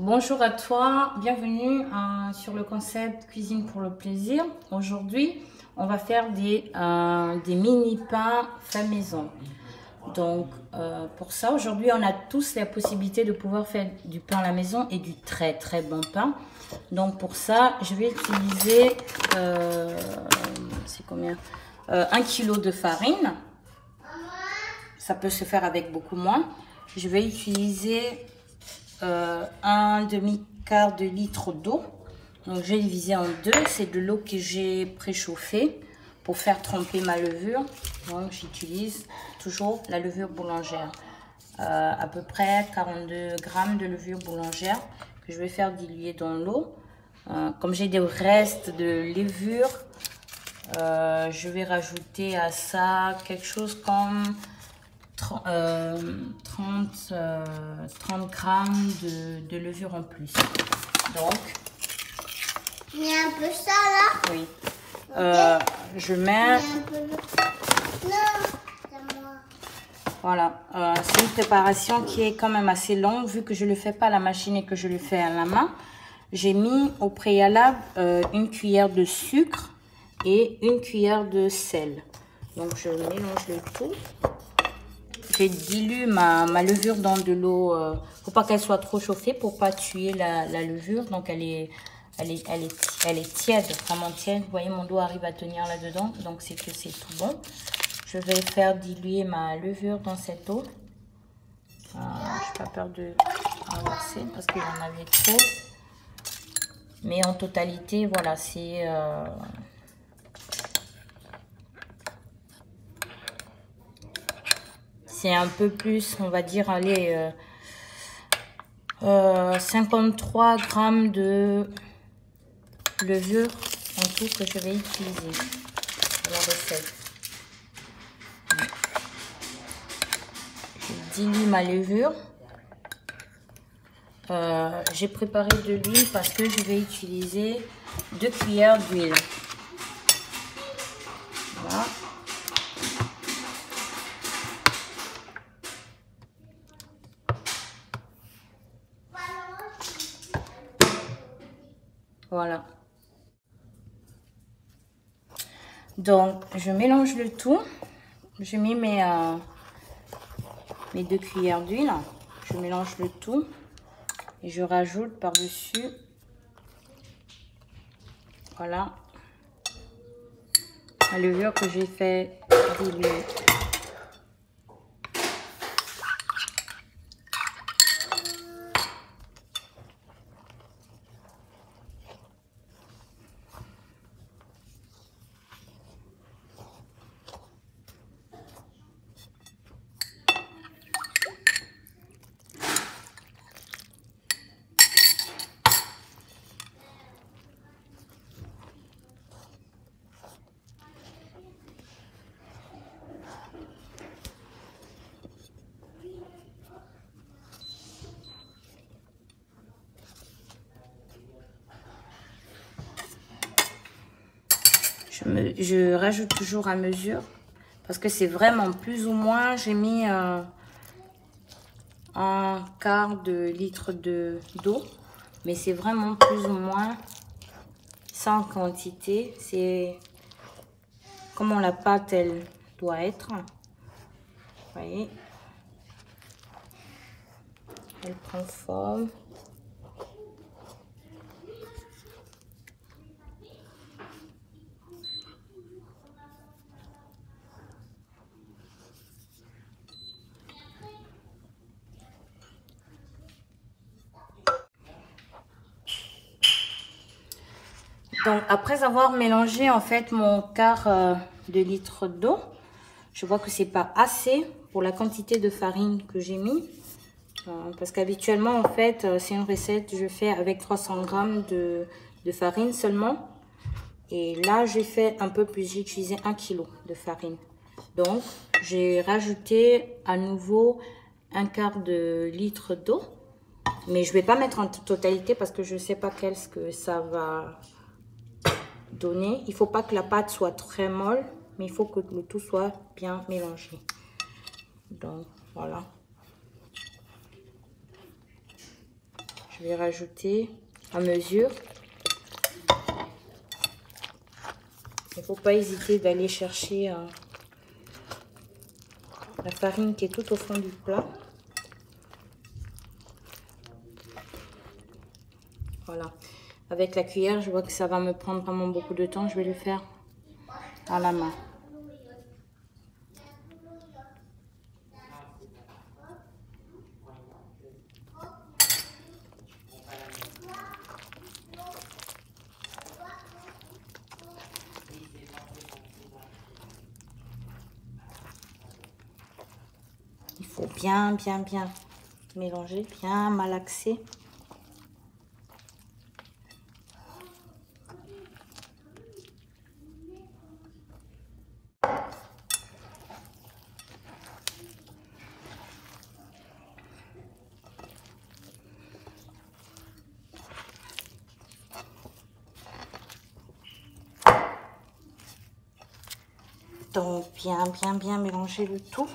Bonjour à toi, bienvenue sur le concept cuisine pour le plaisir. Aujourd'hui, on va faire des mini pains fait maison. Donc, pour ça, aujourd'hui, on a tous la possibilité de pouvoir faire du pain à la maison et du très très bon pain. Donc, pour ça, je vais utiliser, c'est combien 1 kg de farine. Ça peut se faire avec beaucoup moins. Je vais utiliser un demi-quart de litre d'eau. Donc j'ai divisé en deux. C'est de l'eau que j'ai préchauffée pour faire tremper ma levure. Donc j'utilise toujours la levure boulangère. À peu près 42 grammes de levure boulangère que je vais faire diluer dans l'eau. Comme j'ai des restes de levure, je vais rajouter à ça quelque chose comme 30 grammes de levure en plus. Donc, il y a un peu ça là. Oui. Okay. Je mets. Non, c'est moi. Voilà. C'est une préparation qui est quand même assez longue vu que je ne le fais pas à la machine et que je le fais à la main. J'ai mis au préalable une cuillère de sucre et une cuillère de sel. Donc, je mélange le tout. Je dilue ma levure dans de l'eau, faut pas qu'elle soit trop chauffée pour pas tuer la levure. Donc elle est tiède, vraiment tiède. Vous voyez, mon doigt arrive à tenir là-dedans, donc c'est que c'est tout bon. Je vais faire diluer ma levure dans cette eau. Je n'ai pas peur de renverser parce que j'en avais trop. Mais en totalité, voilà, c'est... c'est un peu plus, on va dire, allez, 53 grammes de levure en tout que je vais utiliser pour la recette. Je dilue ma levure. J'ai préparé de l'huile parce que je vais utiliser 2 cuillères d'huile. Voilà. Voilà. Donc, je mélange le tout. J'ai mis mes 2 cuillères d'huile. Je mélange le tout. Et je rajoute par-dessus. Voilà. La levure que j'ai fait diluer. Je rajoute toujours à mesure parce que c'est vraiment plus ou moins, j'ai mis un quart de litre d'eau, mais c'est vraiment plus ou moins sans quantité. C'est comment la pâte elle doit être. Vous voyez, elle prend forme. Donc, après avoir mélangé en fait mon quart de litre d'eau, je vois que c'est pas assez pour la quantité de farine que j'ai mis. Parce qu'habituellement, en fait, c'est une recette que je fais avec 300 grammes de farine seulement. Et là, j'ai fait un peu plus, j'ai utilisé 1 kg de farine. Donc, j'ai rajouté à nouveau un quart de litre d'eau. Mais je ne vais pas mettre en totalité parce que je ne sais pas qu'est-ce que ça va donner. Il ne faut pas que la pâte soit très molle, mais il faut que le tout soit bien mélangé. Donc, voilà. Je vais rajouter à mesure. Il ne faut pas hésiter d'aller chercher la farine qui est tout au fond du plat. Voilà. Avec la cuillère, je vois que ça va me prendre vraiment beaucoup de temps. Je vais le faire à la main. Il faut bien mélanger, bien malaxer. Donc bien mélanger le tout.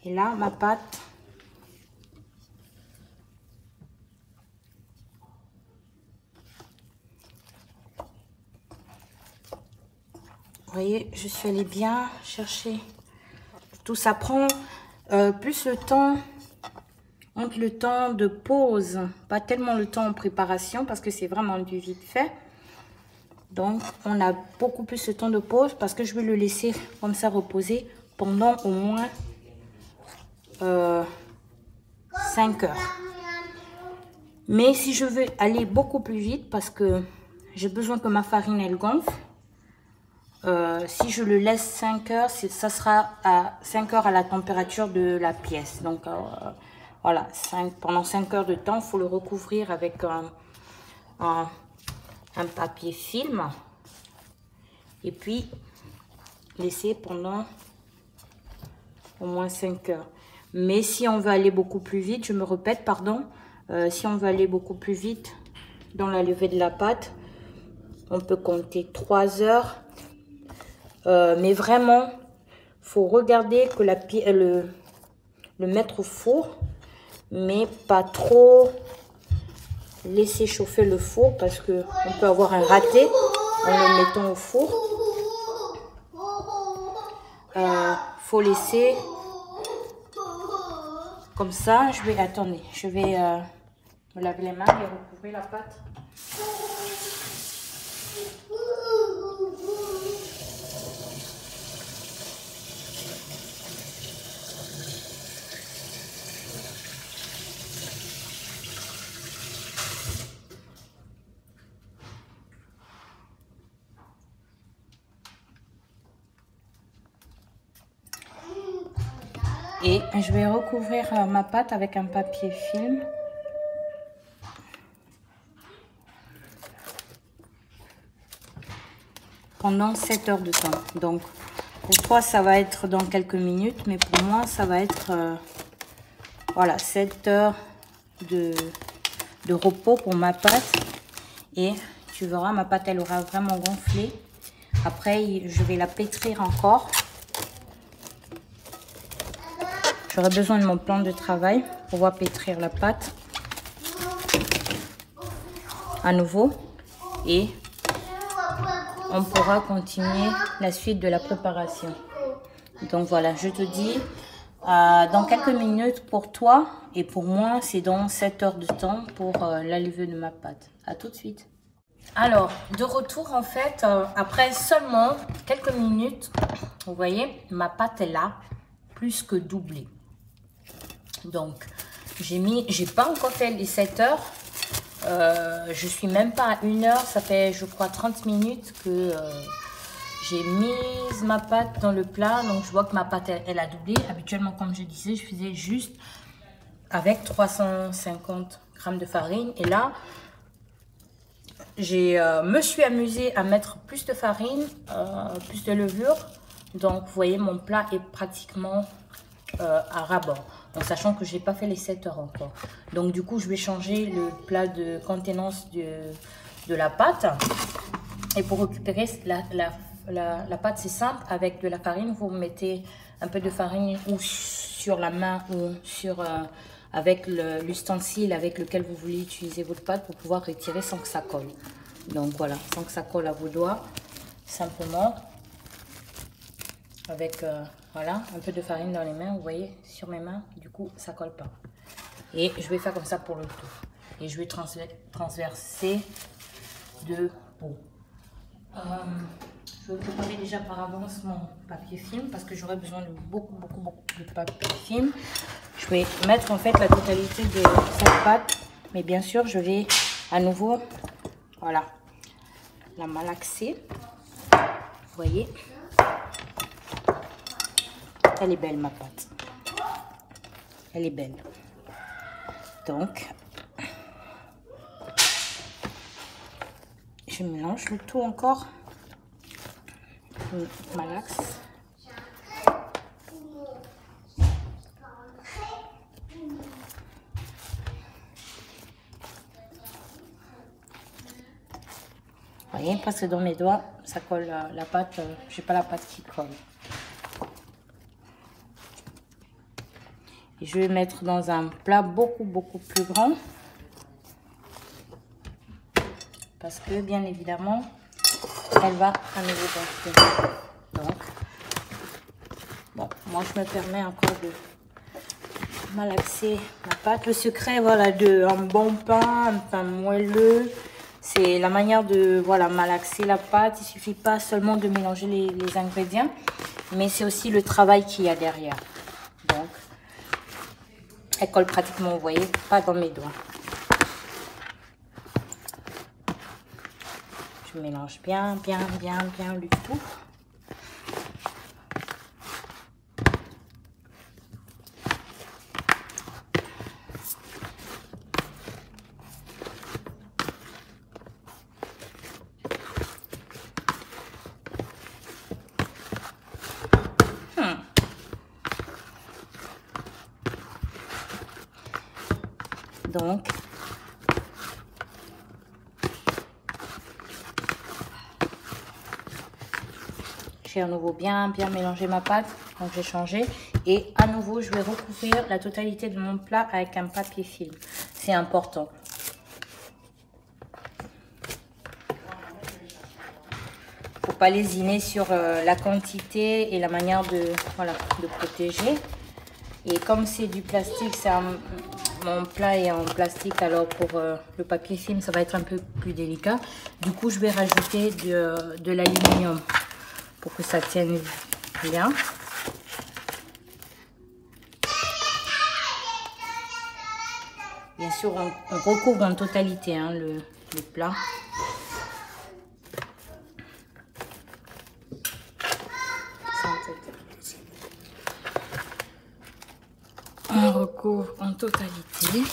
Et là, ma pâte. Vous voyez, je suis allée bien chercher. Tout ça prend plus le temps, entre le temps de pause, pas tellement le temps en préparation parce que c'est vraiment du vite fait. Donc, on a beaucoup plus de temps de pause parce que je vais le laisser comme ça reposer pendant au moins 5 heures. Mais si je veux aller beaucoup plus vite parce que j'ai besoin que ma farine elle gonfle, si je le laisse 5 heures, ça sera à 5 heures à la température de la pièce. Donc voilà, pendant 5 heures de temps, il faut le recouvrir avec un papier film et puis laisser pendant au moins 5 heures. Mais si on veut aller beaucoup plus vite, je me répète, pardon, si on veut aller beaucoup plus vite dans la levée de la pâte, on peut compter 3 heures. Mais vraiment, faut regarder que le mettre au four, mais pas trop laisser chauffer le four parce que on peut avoir un raté en le mettant au four. Faut laisser comme ça. Je vais me laver les mains et recouvrir la pâte. Et je vais recouvrir ma pâte avec un papier film. Pendant 7 heures de temps. Donc, pour toi, ça va être dans quelques minutes. Mais pour moi, ça va être voilà, 7 heures de repos pour ma pâte. Et tu verras, ma pâte, elle aura vraiment gonflé. Après, je vais la pétrir encore. J'aurai besoin de mon plan de travail pour pouvoir pétrir la pâte à nouveau et on pourra continuer la suite de la préparation. Donc voilà, je te dis dans quelques minutes pour toi et pour moi, c'est dans 7 heures de temps pour la levée de ma pâte. À tout de suite. Alors, de retour en fait, après seulement quelques minutes, vous voyez, ma pâte est là, plus que doublée. Donc, j'ai pas encore fait les 7 heures. Je suis même pas à 1 heure. Ça fait, je crois, 30 minutes que j'ai mis ma pâte dans le plat. Donc, je vois que ma pâte, elle a doublé. Habituellement, comme je disais, je faisais juste avec 350 grammes de farine. Et là, me suis amusée à mettre plus de farine, plus de levure. Donc, vous voyez, mon plat est pratiquement à ras-bord. En sachant que je n'ai pas fait les 7 heures encore. Donc, du coup, je vais changer le plat de contenance de la pâte. Et pour récupérer la pâte, c'est simple. Avec de la farine, vous mettez un peu de farine ou sur la main ou sur, avec l'ustensile avec lequel vous voulez utiliser votre pâte pour pouvoir retirer sans que ça colle. Donc voilà, sans que ça colle à vos doigts, simplement avec voilà, un peu de farine dans les mains. Vous voyez, sur mes mains, du coup, ça colle pas. Et je vais faire comme ça pour le tout. Et je vais transverser de haut. Je vais préparer déjà par avance mon papier film parce que j'aurai besoin de beaucoup de papier film. Je vais mettre en fait la totalité de cette pâte, mais bien sûr je vais à nouveau, voilà, la malaxer. Vous voyez, elle est belle ma pâte, elle est belle. Donc je mélange le tout encore. Je malaxe. Vous voyez, parce que dans mes doigts, ça colle la pâte. J'ai pas la pâte qui colle. Et je vais mettre dans un plat beaucoup plus grand. Parce que, bien évidemment, elle va à nouveau gonfler. Donc, bon, moi je me permets encore de malaxer ma pâte. Le secret, voilà, un bon pain, un pain moelleux, c'est la manière de, voilà, malaxer la pâte. Il suffit pas seulement de mélanger les ingrédients, mais c'est aussi le travail qu'il y a derrière. Donc, elle colle pratiquement, vous voyez, pas dans mes doigts. Je mélange bien le tout. Donc, j'ai à nouveau bien mélangé ma pâte, donc j'ai changé. Et à nouveau, je vais recouvrir la totalité de mon plat avec un papier film. C'est important. Faut pas lésiner sur la quantité et la manière de, voilà, de protéger. Et comme c'est du plastique, mon plat est en plastique, alors pour le papier film, ça va être un peu plus délicat. Du coup, je vais rajouter de l'aluminium pour que ça tienne bien. Bien sûr, on recouvre en totalité hein, le plat. On recouvre en totalité.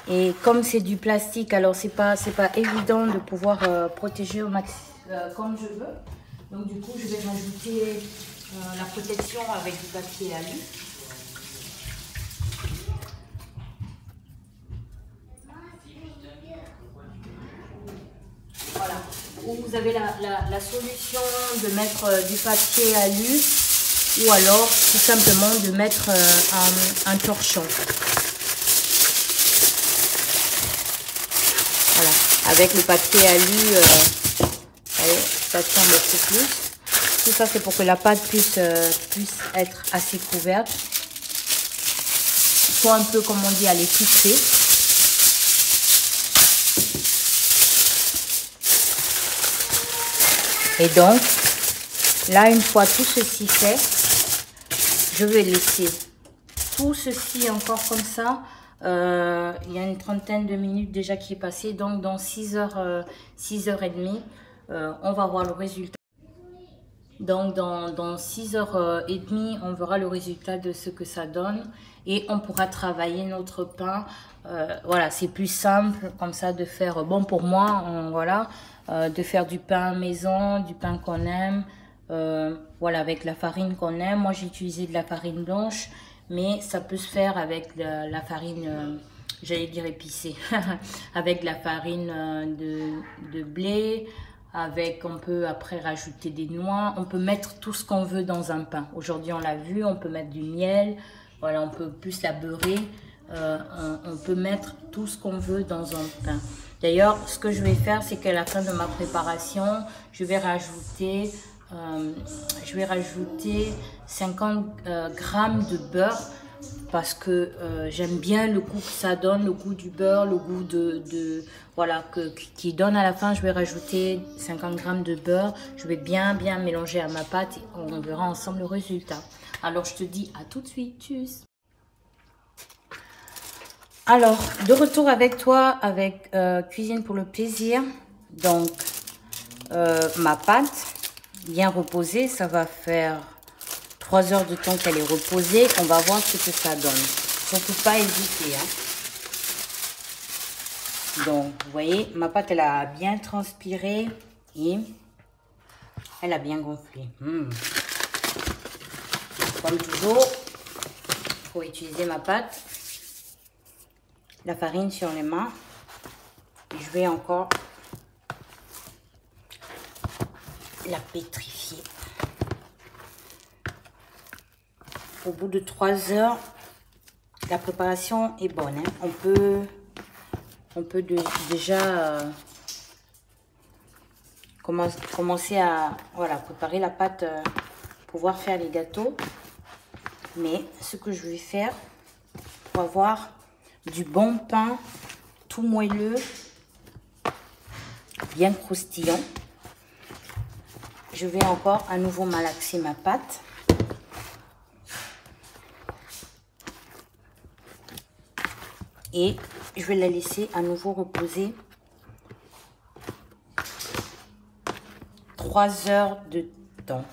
Et comme c'est du plastique, alors c'est pas évident de pouvoir protéger au max comme je veux. Donc du coup, je vais rajouter la protection avec du papier alu. Voilà. Ou vous avez la solution de mettre du papier alu ou alors tout simplement de mettre un torchon. Voilà, avec le papier alu, ça tient beaucoup plus. Tout ça, c'est pour que la pâte puisse être assez couverte. Soit un peu, comme on dit, à l'étouffée. Et donc, là, une fois tout ceci fait, je vais laisser tout ceci encore comme ça. Il y a une trentaine de minutes déjà qui est passé. Donc, dans 6h30, on va voir le résultat. Donc, dans 6h30, on verra le résultat de ce que ça donne. Et on pourra travailler notre pain. Voilà, c'est plus simple comme ça de faire, bon pour moi, voilà, de faire du pain maison, du pain qu'on aime. Voilà, avec la farine qu'on aime. Moi, j'ai utilisé de la farine blanche, mais ça peut se faire avec la farine j'allais dire épicé, avec de la farine de blé, avec, on peut après rajouter des noix, on peut mettre tout ce qu'on veut dans un pain. Aujourd'hui, on l'a vu, on peut mettre du miel, voilà, on peut plus la beurrer, on peut mettre tout ce qu'on veut dans un pain. D'ailleurs, ce que je vais faire, c'est qu'à la fin de ma préparation, je vais rajouter 50 grammes de beurre parce que j'aime bien le goût que ça donne, le goût du beurre, le goût voilà, qui donne à la fin. Je vais rajouter 50 grammes de beurre. Je vais bien mélanger à ma pâte et on verra ensemble le résultat. Alors, je te dis à tout de suite. Tchuss. Alors, de retour avec toi, avec Cuisine pour le plaisir. Donc, ma pâte bien reposée, ça va faire 3 heures de temps qu'elle est reposée. On va voir ce que ça donne. Surtout pas hésiter. Hein. Donc, vous voyez, ma pâte, elle a bien transpiré et elle a bien gonflé. Comme toujours, pour utiliser ma pâte, la farine sur les mains. Et je vais encore la pétrifier. Au bout de 3 heures, la préparation est bonne. Hein. On peut déjà commencer à préparer la pâte, pouvoir faire les gâteaux. Mais ce que je vais faire pour avoir du bon pain tout moelleux, bien croustillant, je vais encore à nouveau malaxer ma pâte. Et je vais la laisser à nouveau reposer 3 heures de temps.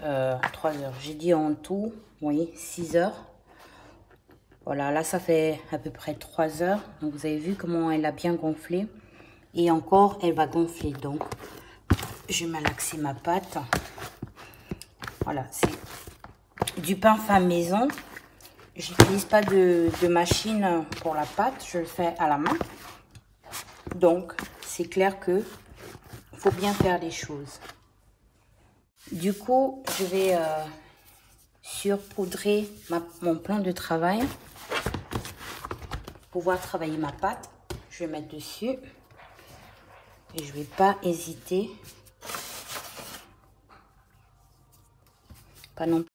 3 heures, j'ai dit en tout, oui, 6 heures. Voilà, là ça fait à peu près 3 heures. Donc vous avez vu comment elle a bien gonflé. Et encore, elle va gonfler. Donc, je vais malaxer ma pâte. Voilà, c'est du pain fait maison. Je n'utilise pas de machine pour la pâte. Je le fais à la main. Donc, c'est clair que faut bien faire les choses. Du coup, je vais surpoudrer mon plan de travail. Pour pouvoir travailler ma pâte, je vais mettre dessus. Et je ne vais pas hésiter. Pas non plus.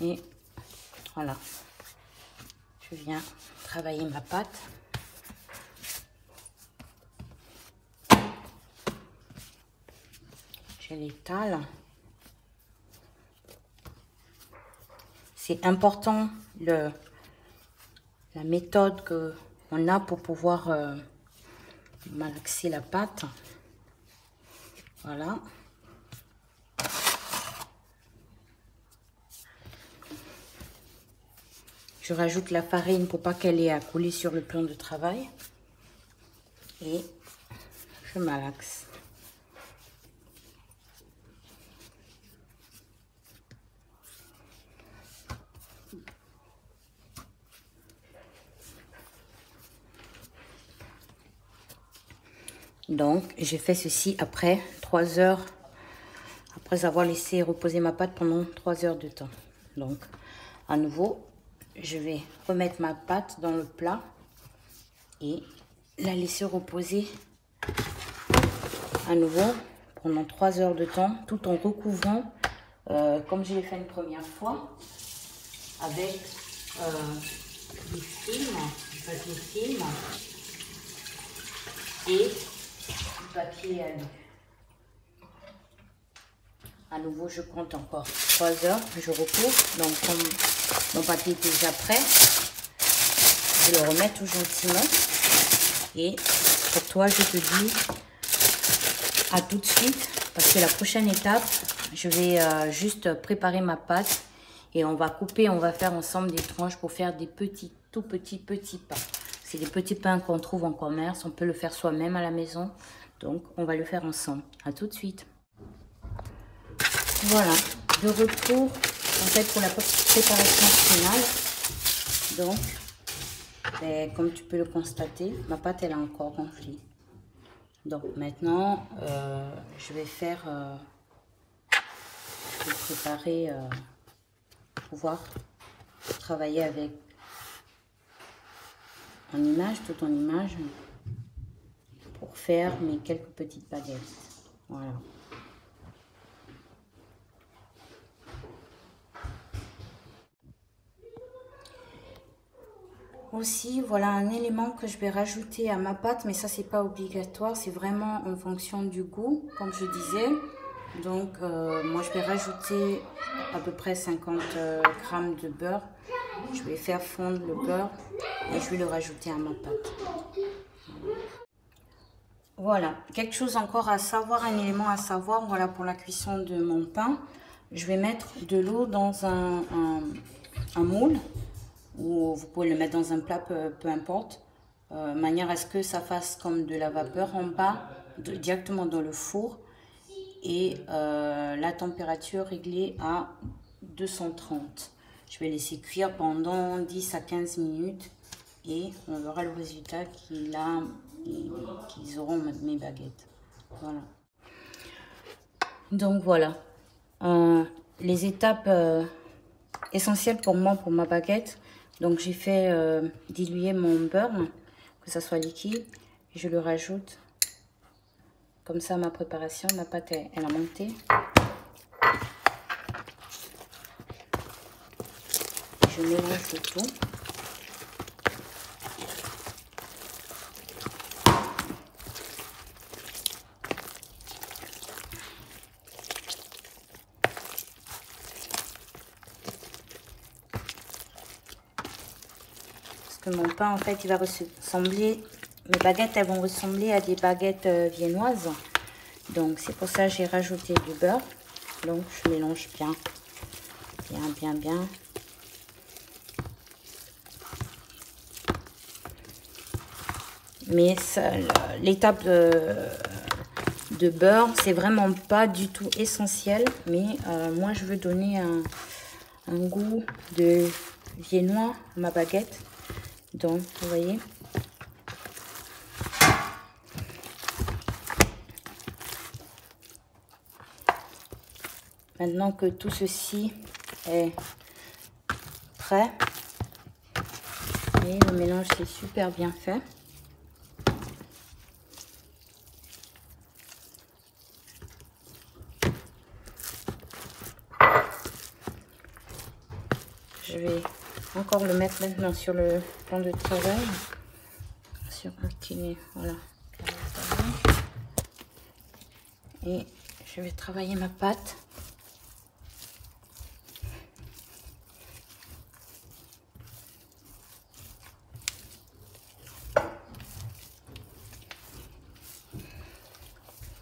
Et voilà. Je viens travailler ma pâte. Je l'étale. C'est important la méthode qu'on a pour pouvoir malaxer la pâte. Voilà. Je rajoute la farine pour pas qu'elle ait à couler sur le plan de travail. Et je malaxe. Donc, j'ai fait ceci après 3 heures, après avoir laissé reposer ma pâte pendant 3 heures de temps. Donc, à nouveau, je vais remettre ma pâte dans le plat et la laisser reposer à nouveau pendant 3 heures de temps, tout en recouvrant, comme je l'ai fait une première fois, avec du film, du papier film et papier alu. À nouveau, je compte encore 3 heures, je recouvre. Donc, comme mon papier est déjà prêt, je le remets tout gentiment. Et pour toi, je te dis à tout de suite, parce que la prochaine étape, je vais juste préparer ma pâte et on va couper, on va faire ensemble des tranches pour faire des petits, tout petits pains. C'est des petits pains qu'on trouve en commerce, on peut le faire soi-même à la maison. Donc, on va le faire ensemble. À tout de suite. Voilà. de retour en fait pour la préparation finale. Donc, ben, comme tu peux le constater, ma pâte elle a encore gonflé. Donc maintenant, je vais préparer, pouvoir travailler avec en image, tout en image, pour faire mes quelques petites baguettes. Voilà. Aussi, voilà un élément que je vais rajouter à ma pâte, mais ça c'est pas obligatoire, c'est vraiment en fonction du goût, comme je disais. Donc moi je vais rajouter à peu près 50 grammes de beurre. Je vais faire fondre le beurre et je vais le rajouter à ma pâte. Voilà, quelque chose encore à savoir, un élément à savoir, voilà pour la cuisson de mon pain. Je vais mettre de l'eau dans un moule, ou vous pouvez le mettre dans un plat, peu importe, manière à ce que ça fasse comme de la vapeur en bas, directement dans le four, et la température réglée à 230. Je vais laisser cuire pendant 10 à 15 minutes et on verra le résultat qu'ils auront mes baguettes. Voilà. Donc voilà, les étapes essentielles pour moi, pour ma baguette. Donc j'ai fait diluer mon beurre, que ça soit liquide, et je le rajoute. Comme ça, ma préparation, ma pâte, elle a monté. Je mélange le tout. Parce que mon pain, en fait, il va ressembler, mes baguettes, elles vont ressembler à des baguettes viennoises. Donc, c'est pour ça que j'ai rajouté du beurre. Donc, je mélange bien. Bien. Mais l'étape de beurre, c'est vraiment pas du tout essentiel. Mais moi, je veux donner un goût de viennois à ma baguette. Donc, vous voyez. Maintenant que tout ceci est prêt, et le mélange c'est super bien fait. Je vais encore le mettre maintenant sur le plan de travail. Voilà. Et je vais travailler ma pâte.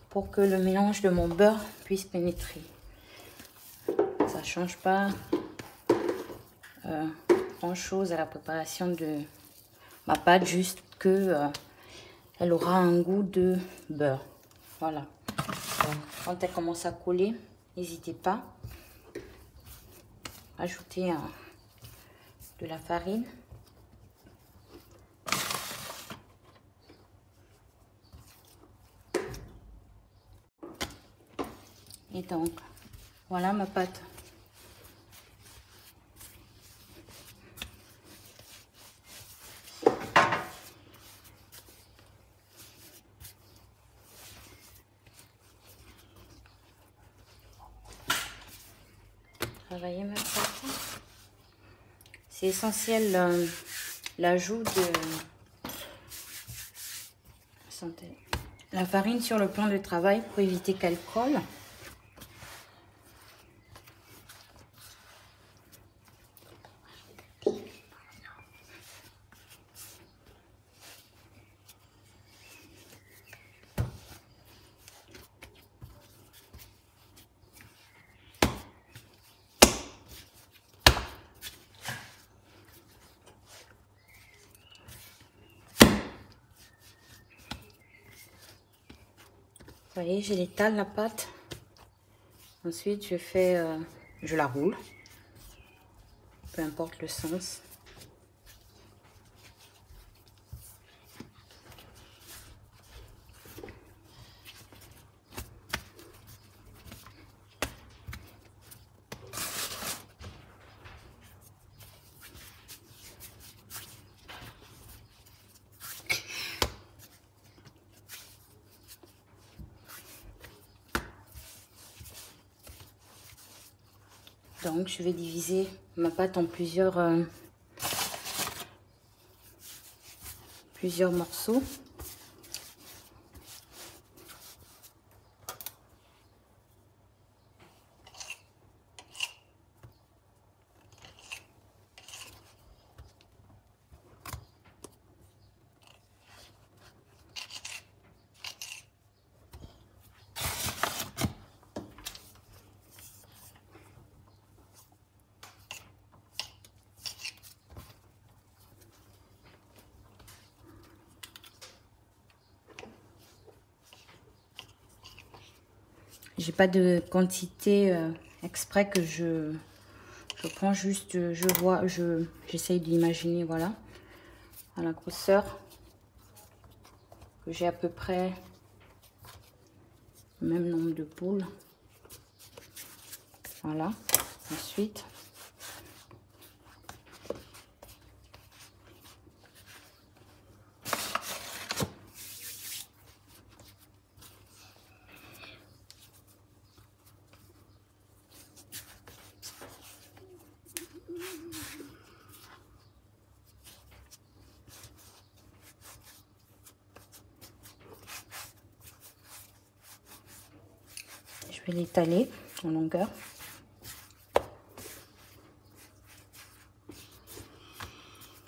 Pour que le mélange de mon beurre puisse pénétrer. Ça ne change pas grand chose à la préparation de ma pâte, juste que elle aura un goût de beurre. Voilà. Donc, quand elle commence à coller, n'hésitez pas à ajouter de la farine. Et donc, voilà ma pâte. Travailler ma pâte. C'est essentiel l'ajout de la farine sur le plan de travail pour éviter qu'elle colle. Vous voyez, je l'étale la pâte. Ensuite, je fais je la roule. Peu importe le sens. Donc, je vais diviser ma pâte en plusieurs morceaux. J'ai pas de quantité exprès que je prends juste, j'essaye d'imaginer, voilà, à la grosseur que j'ai à peu près le même nombre de boules. Voilà. Ensuite, je vais l'étaler en longueur.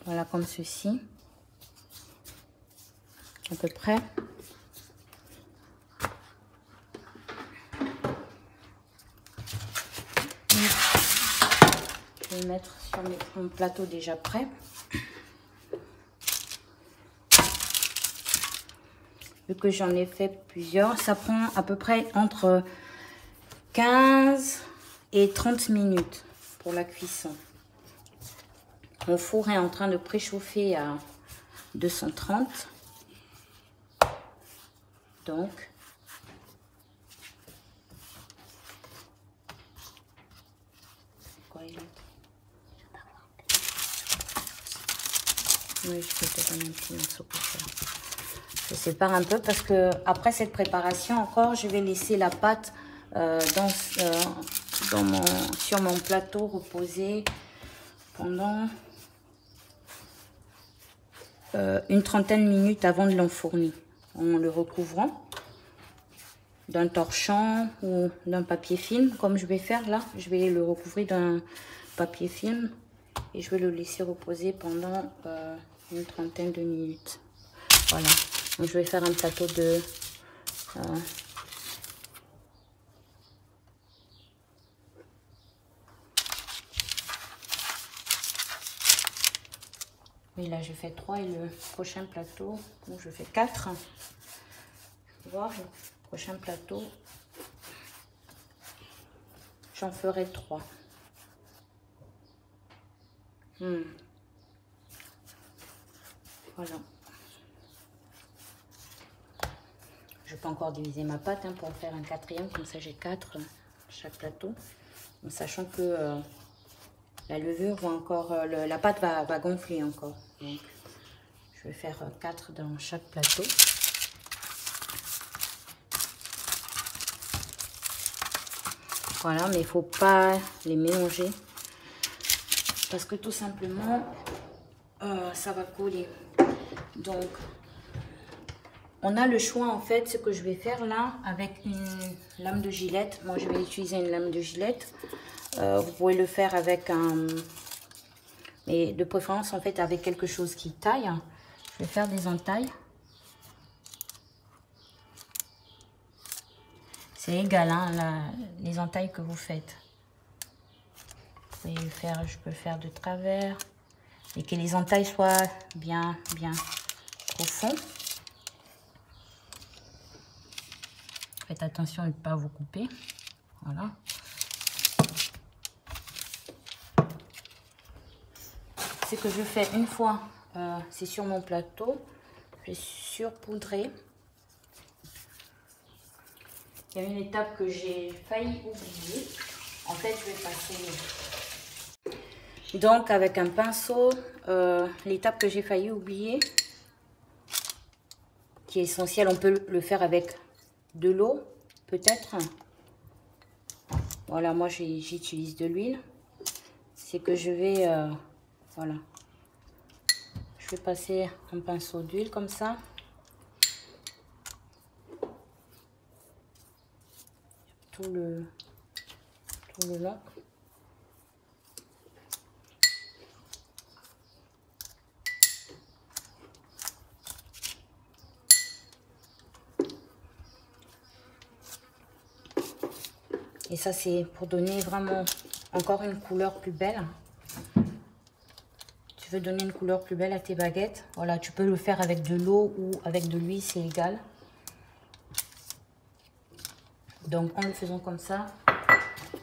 Voilà, comme ceci, à peu près. Je vais le mettre sur mon plateau déjà prêt. Vu que j'en ai fait plusieurs, ça prend à peu près entre 15 et 30 minutes pour la cuisson. Mon four est en train de préchauffer à 230. Donc, quoi il est? Oui, je peux te donner un petit morceau pour ça. Je sépare un peu parce que après cette préparation encore, je vais laisser la pâte sur mon plateau reposer pendant une trentaine de minutes avant de l'enfourner, en le recouvrant d'un torchon ou d'un papier film, comme je vais faire là. Je vais le recouvrir d'un papier film et je vais le laisser reposer pendant une trentaine de minutes. Voilà. Donc, je vais faire un plateau de oui, là, j'ai fait 3 et le prochain plateau, où je fais 4. Je vais voir, le prochain plateau, j'en ferai 3. Voilà. Je peux encore diviser ma pâte pour faire un 4e, comme ça j'ai 4 chaque plateau. En sachant que la levure va encore, la pâte va gonfler encore. Donc, je vais faire 4 dans chaque plateau. Voilà, mais il ne faut pas les mélanger parce que tout simplement, ça va coller. Donc, on a le choix en fait, ce que je vais faire là avec une lame de gilette. Moi, je vais utiliser une lame de gilette. Vous pouvez le faire avec un... Mais de préférence en fait avec quelque chose qui taille. Je vais faire des entailles. C'est égal, hein, les entailles que vous faites. Vous pouvez le faire, je peux le faire de travers. Et que les entailles soient bien profondes. Faites attention de ne pas vous couper. Voilà. ce que je fais une fois, c'est sur mon plateau. Je vais surpoudrer. Il y a une étape que j'ai failli oublier. En fait, je vais passer. Donc, avec un pinceau, l'étape que j'ai failli oublier, qui est essentielle, on peut le faire avec de l'eau, peut-être. Voilà, moi j'utilise de l'huile. C'est que je vais, voilà, je vais passer un pinceau d'huile comme ça. Tout le long. Et ça, c'est pour donner vraiment encore une couleur plus belle. Tu veux donner une couleur plus belle à tes baguettes. Voilà, tu peux le faire avec de l'eau ou avec de l'huile, c'est égal. Donc, en le faisant comme ça,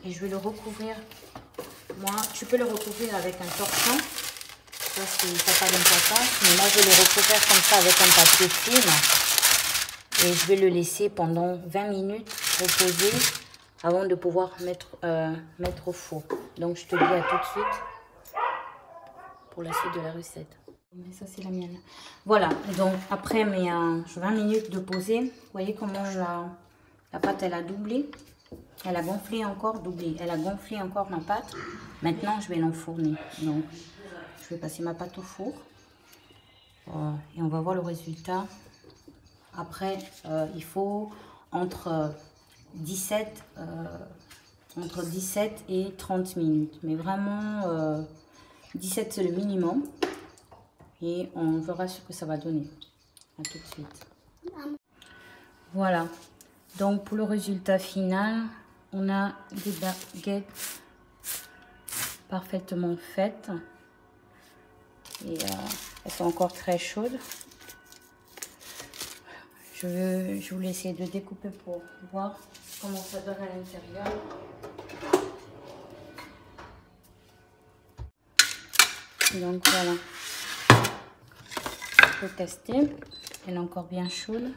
et je vais le recouvrir. Moi, tu peux le recouvrir avec un torchon. Ça, c'est pas d'importance. Mais moi, je vais le recouvrir comme ça avec un papier film. Et je vais le laisser pendant 20 minutes reposer avant de pouvoir mettre au four. Donc, je te dis à tout de suite pour la suite de la recette. Mais ça, c'est la mienne. Voilà, donc après mes 20 minutes de poser, vous voyez comment la pâte, elle a doublé. Elle a gonflé encore, doublé. Elle a gonflé encore ma pâte. Maintenant, je vais l'enfourner. Donc, je vais passer ma pâte au four. Et on va voir le résultat. Après, il faut entre 17 et 30 minutes. Mais vraiment, 17 c'est le minimum. Et on verra ce que ça va donner. À tout de suite. Voilà. Donc, pour le résultat final, on a des baguettes parfaitement faites. Et elles sont encore très chaudes. Je voulais essayer de découper pour voir comment ça donne à l'intérieur. Donc voilà, je peux tester. Elle est encore bien chaude.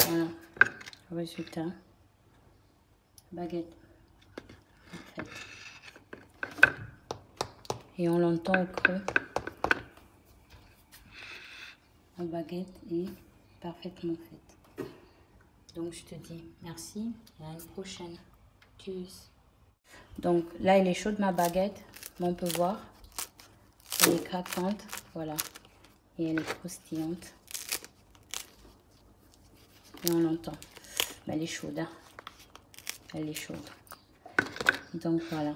Voilà, le résultat. Baguette faite. Et on l'entend au creux. La baguette est parfaitement faite. Donc je te dis merci et à une prochaine. Tchuss. Donc là elle est chaude ma baguette, mais on peut voir. Elle est craquante, voilà. Et elle est croustillante. Et on l'entend. Elle est chaude, hein. Elle est chaude. Donc voilà.